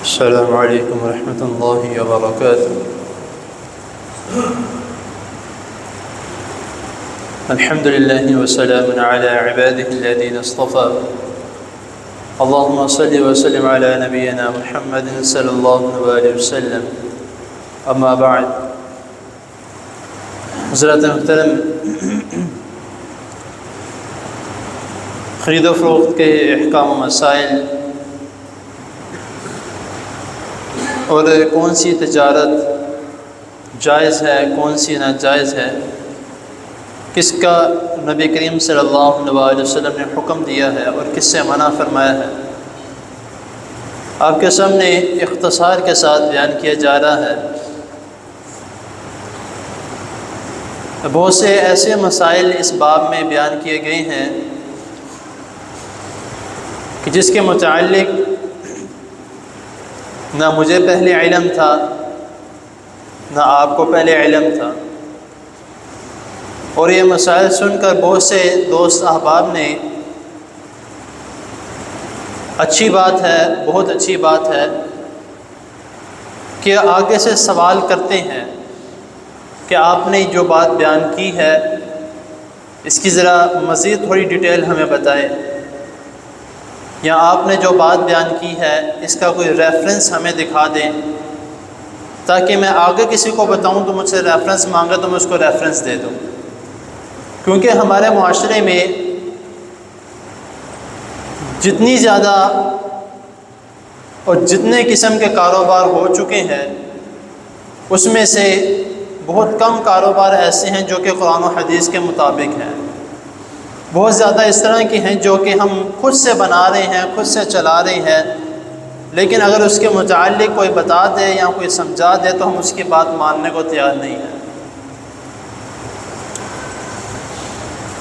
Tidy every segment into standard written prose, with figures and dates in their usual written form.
السلام علیکم ورحمۃ اللہ وبرکاتہ۔ الحمد للہ وسلام علی عبادہ الذین اصطفى۔ اللہم صل وسلم علی نبینا محمد صلی اللہ علیہ وسلم۔ اما بعد، حضرات محترم، خرید و فروخت کے احکام و مسائل اور کون سی تجارت جائز ہے، کون سی ناجائز ہے، کس کا نبی کریم صلی اللہ علیہ وسلم نے حکم دیا ہے اور کس سے منع فرمایا ہے، آپ کے سامنے اختصار کے ساتھ بیان کیا جا رہا ہے۔ بہت سے ایسے مسائل اس باب میں بیان کیے گئے ہیں کہ جس کے متعلق نہ مجھے پہلے علم تھا، نہ آپ کو پہلے علم تھا، اور یہ مسائل سن کر بہت سے دوست احباب نے اچھی بات ہے، بہت اچھی بات ہے کہ آگے سے سوال کرتے ہیں کہ آپ نے جو بات بیان کی ہے اس کی ذرا مزید تھوڑی ڈیٹیل ہمیں بتائیں، یا آپ نے جو بات بیان کی ہے اس کا کوئی ریفرنس ہمیں دکھا دیں تاکہ میں آگے کسی کو بتاؤں تو مجھ سے ریفرنس مانگے تو میں اس کو ریفرنس دے دوں۔ کیونکہ ہمارے معاشرے میں جتنی زیادہ اور جتنے قسم کے کاروبار ہو چکے ہیں اس میں سے بہت کم کاروبار ایسے ہیں جو کہ قرآن و حدیث کے مطابق ہیں، بہت زیادہ اس طرح کی ہیں جو کہ ہم خود سے بنا رہے ہیں، خود سے چلا رہے ہیں، لیکن اگر اس کے متعلق کوئی بتا دے یا کوئی سمجھا دے تو ہم اس کی بات ماننے کو تیار نہیں ہیں۔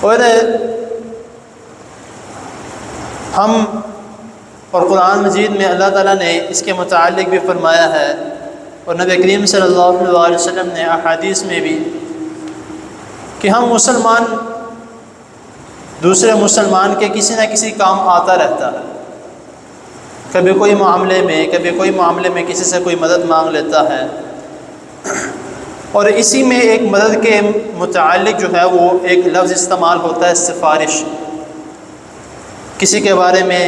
اور ہم اور قرآن مجید میں اللہ تعالیٰ نے اس کے متعلق بھی فرمایا ہے، اور نبی کریم صلی اللہ علیہ وسلم نے احادیث میں بھی، کہ ہم مسلمان دوسرے مسلمان کے کسی نہ کسی کام آتا رہتا ہے، کبھی کوئی معاملے میں کسی سے کوئی مدد مانگ لیتا ہے، اور اسی میں ایک مدد کے متعلق جو ہے وہ ایک لفظ استعمال ہوتا ہے سفارش، کسی کے بارے میں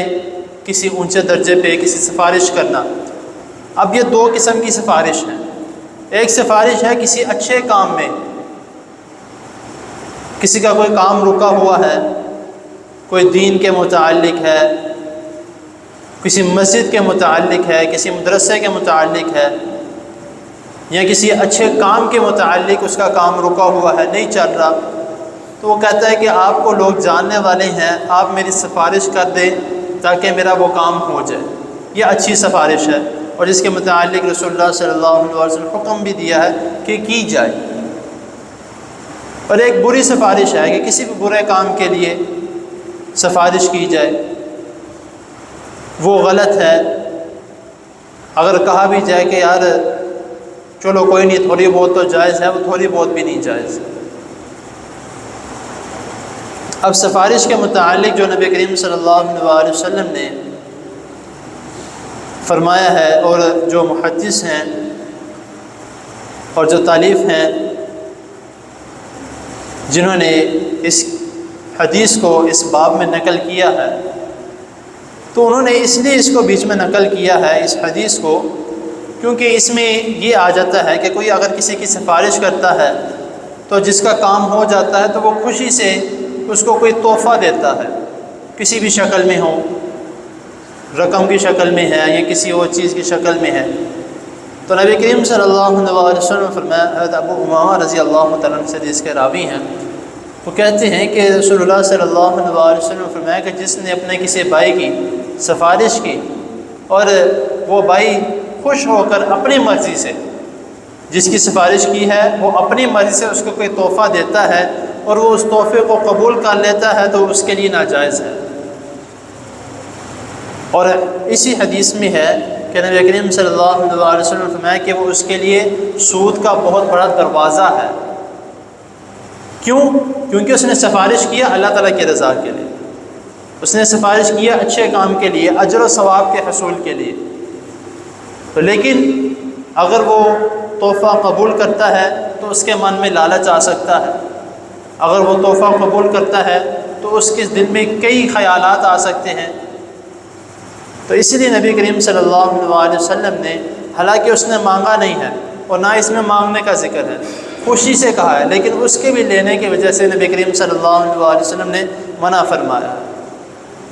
کسی اونچے درجے پہ کسی سفارش کرنا۔ اب یہ دو قسم کی سفارش ہیں، ایک سفارش ہے کسی اچھے کام میں، کسی کا کوئی کام رکا ہوا ہے، کوئی دین کے متعلق ہے، کسی مسجد کے متعلق ہے، کسی مدرسے کے متعلق ہے، یا کسی اچھے کام کے متعلق اس کا کام رکا ہوا ہے، نہیں چل رہا، تو وہ کہتا ہے کہ آپ کو لوگ جاننے والے ہیں، آپ میری سفارش کر دیں تاکہ میرا وہ کام ہو جائے۔ یہ اچھی سفارش ہے اور جس کے متعلق رسول اللہ صلی اللہ علیہ وسلم نے حکم بھی دیا ہے کہ کی جائے۔ اور ایک بری سفارش ہے کہ کسی بھی برے کام کے لیے سفارش کی جائے، وہ غلط ہے۔ اگر کہا بھی جائے کہ یار چلو کوئی نہیں، تھوڑی بہت تو جائز ہے، وہ تھوڑی بہت بھی نہیں جائز۔ اب سفارش کے متعلق جو نبی کریم صلی اللہ علیہ وسلم نے فرمایا ہے، اور جو محدث ہیں اور جو تالیف ہیں جنہوں نے اس حدیث کو اس باب میں نقل کیا ہے، تو انہوں نے اس لیے اس کو بیچ میں نقل کیا ہے اس حدیث کو کیونکہ اس میں یہ آ جاتا ہے کہ کوئی اگر کسی کی سفارش کرتا ہے تو جس کا کام ہو جاتا ہے تو وہ خوشی سے اس کو کوئی تحفہ دیتا ہے، کسی بھی شکل میں ہو، رقم کی شکل میں ہے یا کسی اور چیز کی شکل میں ہے۔ تو نبی کریم صلی اللہ علیہ وسلم نے فرمایا، حضرت ابو امامہ رضی اللہ تعالیٰ عنہ سے جس کے راوی ہیں، وہ کہتے ہیں کہ رسول اللہ صلی اللہ علیہ وسلم نے فرمایا کہ جس نے اپنے کسی بھائی کی سفارش کی اور وہ بھائی خوش ہو کر اپنی مرضی سے جس کی سفارش کی ہے وہ اپنی مرضی سے اس کو کوئی تحفہ دیتا ہے اور وہ اس تحفے کو قبول کر لیتا ہے تو اس کے لیے ناجائز ہے۔ اور اسی حدیث میں ہے کہ نبی کریم صلی اللہ علیہ وسلم نے فرمایا کہ وہ اس کے لیے سود کا بہت بڑا دروازہ ہے۔ کیوں؟ کیونکہ اس نے سفارش کیا اللہ تعالیٰ کی رضا کے لیے، اس نے سفارش کیا اچھے کام کے لیے، اجر و ثواب کے حصول کے لیے۔ تو لیکن اگر وہ تحفہ قبول کرتا ہے تو اس کے من میں لالچ آ سکتا ہے، اگر وہ تحفہ قبول کرتا ہے تو اس کے دل میں کئی خیالات آ سکتے ہیں۔ تو اسی لیے نبی کریم صلی اللہ علیہ وسلم نے، حالانکہ اس نے مانگا نہیں ہے اور نہ اس میں مانگنے کا ذکر ہے، خوشی سے کہا ہے، لیکن اس کے بھی لینے کی وجہ سے نبی کریم صلی اللہ علیہ وسلم نے منع فرمایا۔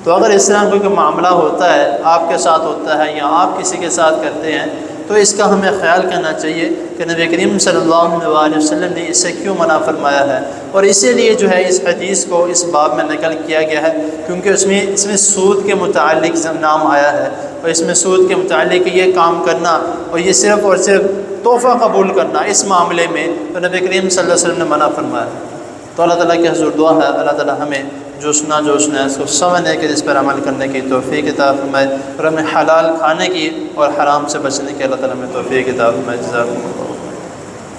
تو اگر اس طرح کوئی معاملہ ہوتا ہے، آپ کے ساتھ ہوتا ہے یا آپ کسی کے ساتھ کرتے ہیں، تو اس کا ہمیں خیال کرنا چاہیے کہ نبی کریم صلی اللہ علیہ وسلم نے اس سے کیوں منع فرمایا ہے، اور اسی لیے جو ہے اس حدیث کو اس باب میں نقل کیا گیا ہے، کیونکہ اس میں سود کے متعلق نام آیا ہے، اور اس میں سود کے متعلق یہ کام کرنا اور یہ صرف اور صرف تحفہ قبول کرنا اس معاملے میں تو نبی کریم صلی اللہ علیہ وسلم نے منع فرمایا ہے۔ تو اللہ تعالیٰ کے حضور دعا ہے اللہ تعالیٰ ہمیں جو سنا ہے اس کو سمجھنے کے، اس پر عمل کرنے کی توفیق عطا فرمائے، اور ہمیں حلال کھانے کی اور حرام سے بچنے کی اللہ تعالیٰ ہمیں توفیق عطا فرمائے۔ جزاکم اللہ۔